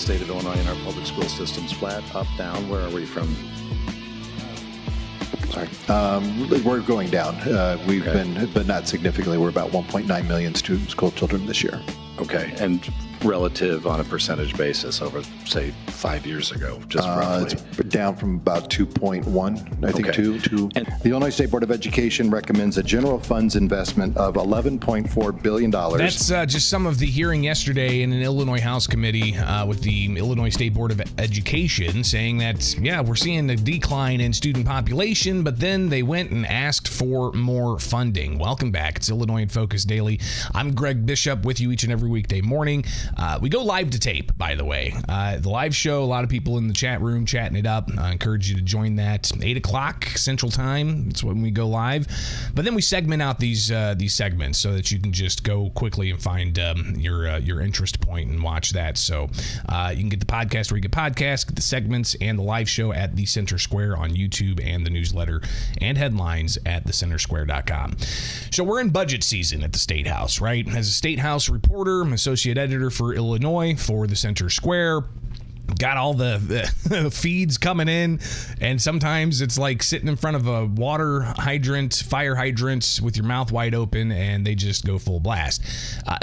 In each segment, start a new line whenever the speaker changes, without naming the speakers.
state of Illinois and our public school systems flat, up, down? Where are we from?
Sorry. We're going down. We've been, but not significantly. We're about 1.9 million school children this year.
Okay. And relative on a percentage basis over, say, 5 years ago, just roughly?
It's down from about 2.1, I think,
Okay.
to. The Illinois State Board of Education recommends a general funds investment of $11.4 billion.
That's just some of the hearing yesterday in an Illinois House committee with the Illinois State Board of Education saying that, yeah, we're seeing a decline in student population, but then they went and asked for more funding. Welcome back. It's Illinois in Focus Daily. I'm Greg Bishop with you each and every weekday morning. We go live to tape, by the way. The live show, a lot of people in the chat room chatting it up. I encourage you to join that. 8 o'clock Central Time. That's when we go live. But then we segment out these segments so that you can just go quickly and find your interest point and watch that. So you can get the podcast where you get podcasts, get the segments, and the live show at the Center Square on YouTube, and the newsletter and headlines at thecentersquare.com. So we're in budget season at the State House, right? As a State House reporter, I'm associate editor for Illinois for the Center Square. Got all the feeds coming in, and sometimes it's like sitting in front of a water hydrant, fire hydrant with your mouth wide open, and they just go full blast.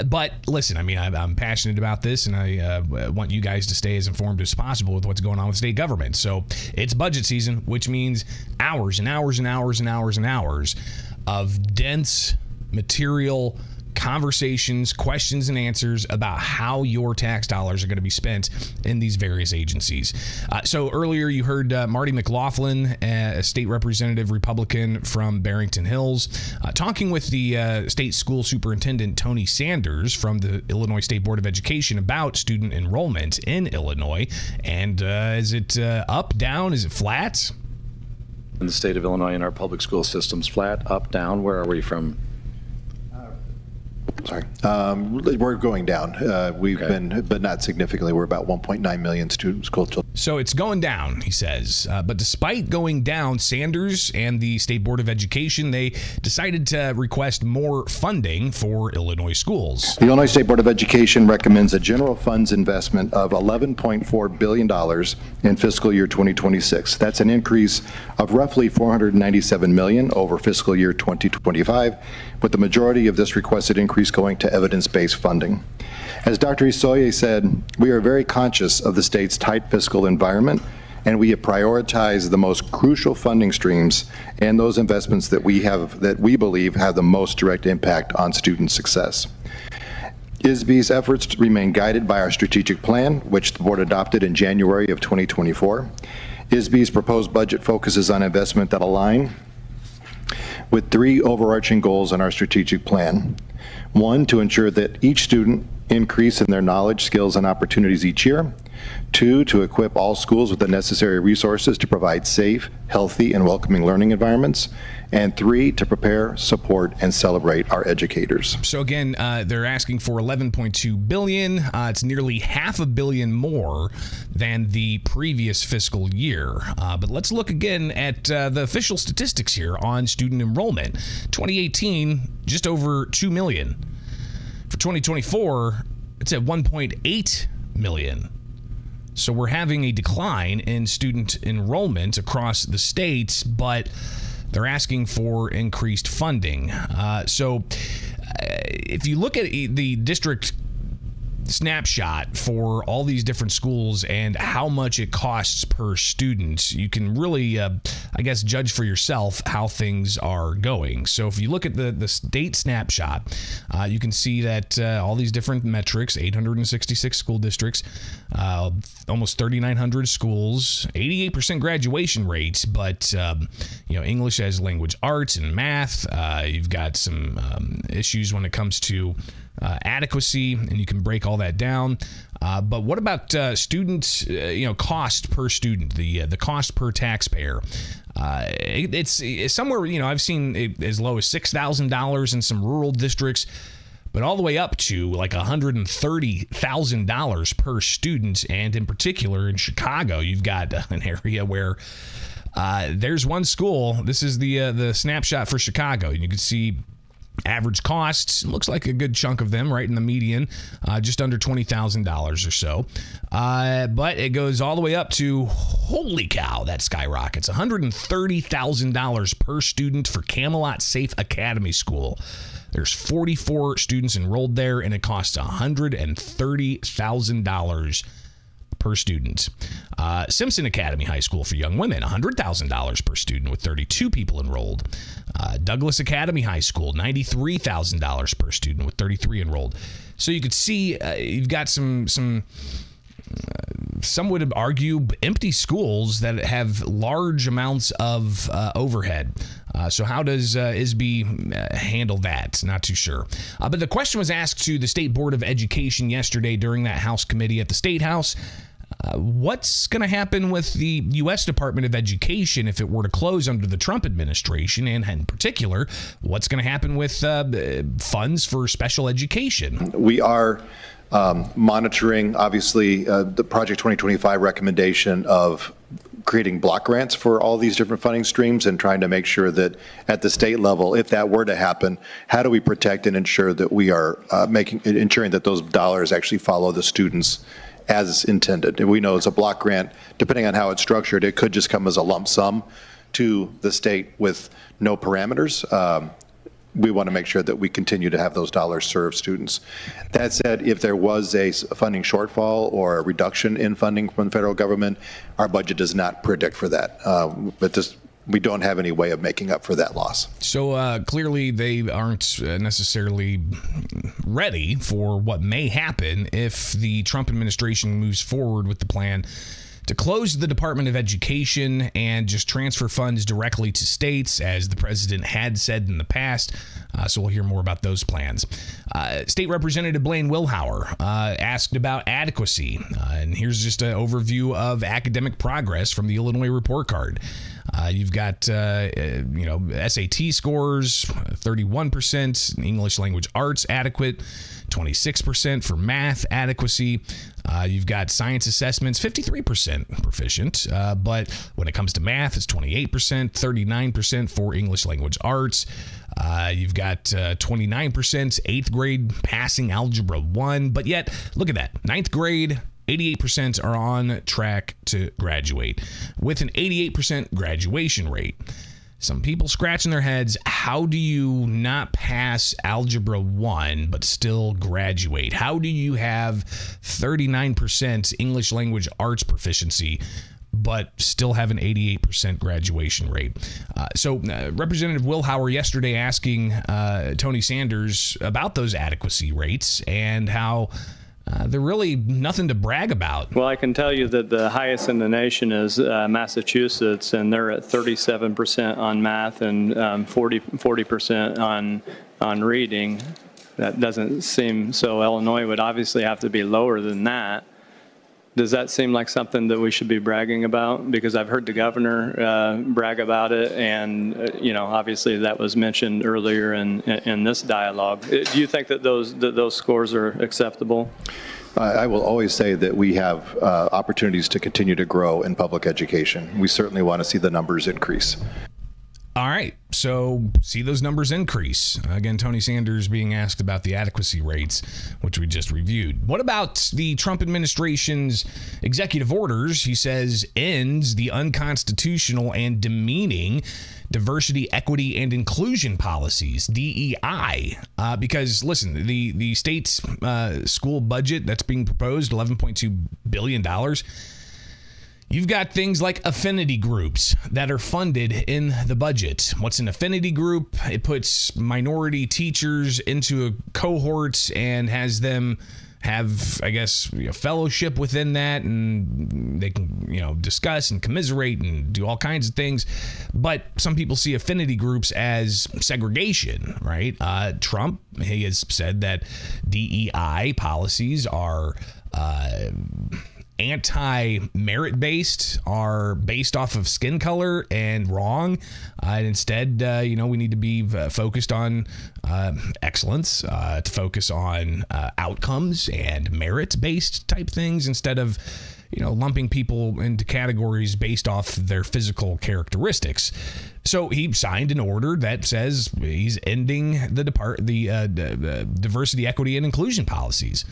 But listen, I mean, I'm passionate about this, and I want you guys to stay as informed as possible with what's going on with state government. So it's budget season, which means hours and hours and hours and hours and hours of dense material conversations, questions, and answers about how your tax dollars are going to be spent in these various agencies. So earlier you heard Marty McLaughlin, a state representative Republican from Barrington Hills, talking with the state school superintendent Tony Sanders from the Illinois State Board of Education about student enrollment in Illinois. And is it up, down? Is it flat?
In the state of Illinois and our public school systems flat, up, down? Where are we from?
Sorry. We're going down. We've been, but not significantly. We're about 1.9 million school children.
So it's going down, he says. But despite going down, Sanders and the State Board of Education, they decided to request more funding for Illinois schools.
The Illinois State Board of Education recommends a general funds investment of $11.4 billion in fiscal year 2026. That's an increase of roughly $497 million over fiscal year 2025, with the majority of this requested increase going to evidence-based funding. As Dr. Isoye said, we are very conscious of the state's tight fiscal environment, and we have prioritized the most crucial funding streams and those investments that we believe have the most direct impact on student success. ISB's efforts remain guided by our strategic plan, which the board adopted in January of 2024. ISB's proposed budget focuses on investment that align with 3 overarching goals in our strategic plan. 1, to ensure that each student increase in their knowledge, skills, and opportunities each year. 2, to equip all schools with the necessary resources to provide safe, healthy, and welcoming learning environments. And 3, to prepare, support, and celebrate our educators.
So again, they're asking for $11.2 billion. It's nearly $500 million more than the previous fiscal year. But let's look again at the official statistics here on student enrollment. 2018, just over 2 million. For 2024, it's at 1.8 million. So we're having a decline in student enrollment across the states, but they're asking for increased funding. So if you look at the district snapshot for all these different schools and how much it costs per student, you can really, I guess, judge for yourself how things are going. So if you look at the state snapshot, you can see that all these different metrics, 866 school districts, almost 3,900 schools, 88% graduation rates, but English as language arts and math, you've got some issues when it comes to adequacy, and you can break all that down. But what about students, cost per student, the cost per taxpayer? It's somewhere, I've seen it as low as $6,000 in some rural districts, but all the way up to like $130,000 per student. And in particular in Chicago, you've got an area where there's one school. This is the snapshot for Chicago. You can see Average costs, looks like a good chunk of them right in the median, just under $20,000 or so. But it goes all the way up to, holy cow, that skyrockets, $130,000 per student for Camelot Safe Academy School. There's 44 students enrolled there, and it costs $130,000 per student. Simpson Academy High School for young women, $100,000 per student with 32 people enrolled. Douglas Academy High School, $93,000 per student with 33 enrolled. So you could see you've got some would argue empty schools that have large amounts of overhead. So how does ISB handle that? Not too sure. But the question was asked to the State Board of Education yesterday during that House committee at the State House. What's going to happen with the U.S. Department of Education if it were to close under the Trump administration? And in particular, what's going to happen with funds for special education?
We are monitoring, obviously, the Project 2025 recommendation of creating block grants for all these different funding streams and trying to make sure that at the state level, if that were to happen, how do we protect and ensure that we are ensuring that those dollars actually follow the students as intended. And we know it's a block grant, depending on how it's structured, it could just come as a lump sum to the state with no parameters. We want to make sure that we continue to have those dollars serve students. That said, if there was a funding shortfall or a reduction in funding from the federal government, our budget does not predict for that. But we don't have any way of making up for that loss.
So clearly they aren't necessarily ready for what may happen if the Trump administration moves forward with the plan to close the Department of Education and just transfer funds directly to states, as the president had said in the past. So we'll hear more about those plans. State Representative Blaine Wilhauer asked about adequacy. And here's just an overview of academic progress from the Illinois report card. You've got, SAT scores, 31%, English language arts adequate, 26% for math adequacy. You've got science assessments, 53% proficient. But when it comes to math, it's 28%, 39% for English language arts. You've got 29% eighth grade passing Algebra 1. But yet, look at that, ninth grade, 88% are on track to graduate with an 88% graduation rate. Some people scratching their heads, how do you not pass Algebra 1 but still graduate? How do you have 39% English language arts proficiency but still have an 88% graduation rate? So Representative Wilhauer yesterday asking Tony Sanders about those adequacy rates and how they're really nothing to brag about.
Well, I can tell you that the highest in the nation is Massachusetts, and they're at 37% on math and 40% on reading. That doesn't seem so. Illinois would obviously have to be lower than that. Does that seem like something that we should be bragging about? Because I've heard the governor brag about it, and obviously that was mentioned earlier in this dialogue. Do you think that those scores are acceptable?
I will always say that we have opportunities to continue to grow in public education. We certainly want to see the numbers increase.
All right, so see those numbers increase. Again, Tony Sanders being asked about the adequacy rates, which we just reviewed. What about the Trump administration's executive orders? He says ends the unconstitutional and demeaning diversity, equity, and inclusion policies, DEI. Because, listen, the state's school budget that's being proposed, $11.2 billion, you've got things like affinity groups that are funded in the budget. What's an affinity group? It puts minority teachers into a cohort and has them have, I guess, fellowship within that, and they can, discuss and commiserate and do all kinds of things. But some people see affinity groups as segregation, right? Trump, he has said that DEI policies are anti-merit based, are based off of skin color and wrong. And instead, we need to be focused on excellence, to focus on outcomes and merit based type things instead of lumping people into categories based off their physical characteristics. So he signed an order that says he's ending the diversity, equity, and inclusion policies.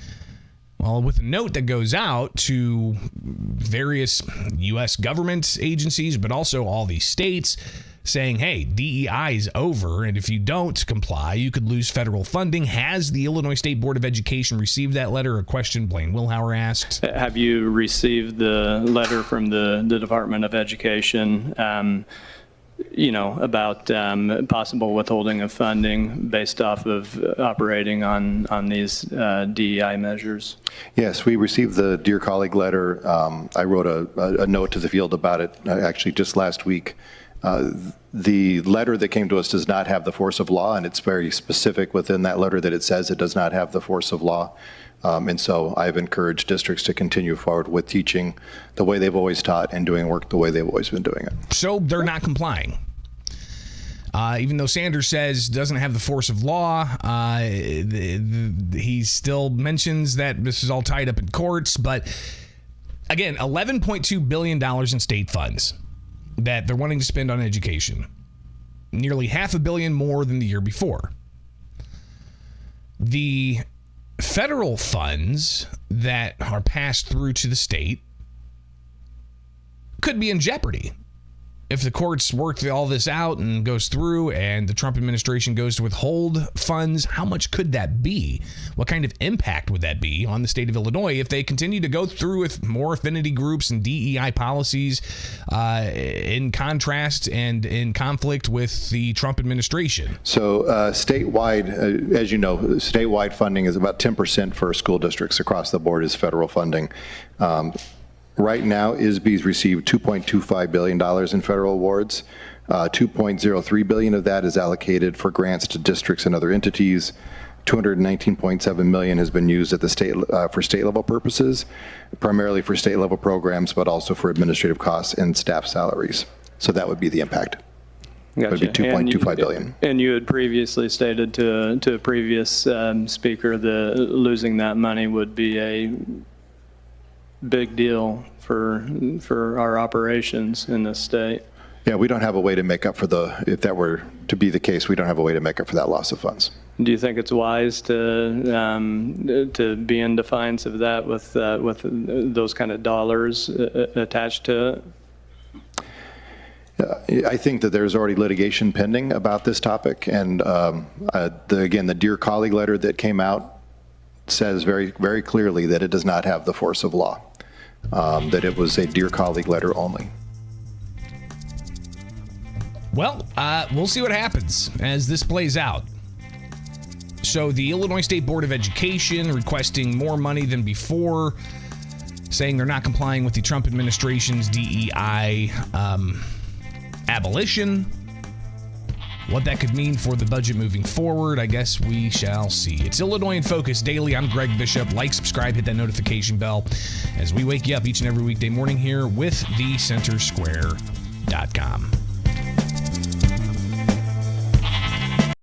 Well, with a note that goes out to various U.S. government agencies, but also all these states, saying, hey, DEI is over, and if you don't comply, you could lose federal funding. Has the Illinois State Board of Education received that letter? A question Blaine Wilhauer asked.
Have you received the letter from the Department of Education, about possible withholding of funding based off of operating on these DEI measures?
Yes, we received the Dear Colleague letter. I wrote a note to the field about it actually just last week. The letter that came to us does not have the force of law, and it's very specific within that letter that it says it does not have the force of law. And so I've encouraged districts to continue forward with teaching the way they've always taught and doing work the way they've always been doing it.
So they're not complying. Even though Sanders says doesn't have the force of law, he still mentions that this is all tied up in courts. But again, $11.2 billion in state funds that they're wanting to spend on education. Nearly $500 million more than the year before. The federal funds that are passed through to the state could be in jeopardy if the courts work all this out and goes through and the Trump administration goes to withhold funds. How much could that be? What kind of impact would that be on the state of Illinois if they continue to go through with more affinity groups and DEI policies in contrast and in conflict with the Trump administration?
So statewide, as you know, statewide funding is about 10% for school districts across the board is federal funding. Right now, ISB's received $2.25 billion in federal awards. $2.03 billion of that is allocated for grants to districts and other entities. $219.7 million has been used at the state for state level purposes, primarily for state level programs, but also for administrative costs and staff salaries. So that would be the impact. Gotcha. It would be $2.25 billion.
And you had previously stated to a previous speaker that losing that money would be a big deal for our operations in this state.
Yeah, we don't have a way to make up for if that were to be the case, we don't have a way to make up for that loss of funds.
Do you think it's wise to be in defiance of that with those kind of dollars attached to it?
I think that there's already litigation pending about this topic, and again, the Dear Colleague letter that came out says very, very clearly that it does not have the force of law, that it was a Dear Colleague letter only.
Well, we'll see what happens as this plays out. So the Illinois State Board of Education requesting more money than before, saying they're not complying with the Trump administration's DEI abolition. What that could mean for the budget moving forward, I guess we shall see. It's Illinois in Focus Daily. I'm Greg Bishop. Like, subscribe, hit that notification bell as we wake you up each and every weekday morning here with thecentersquare.com.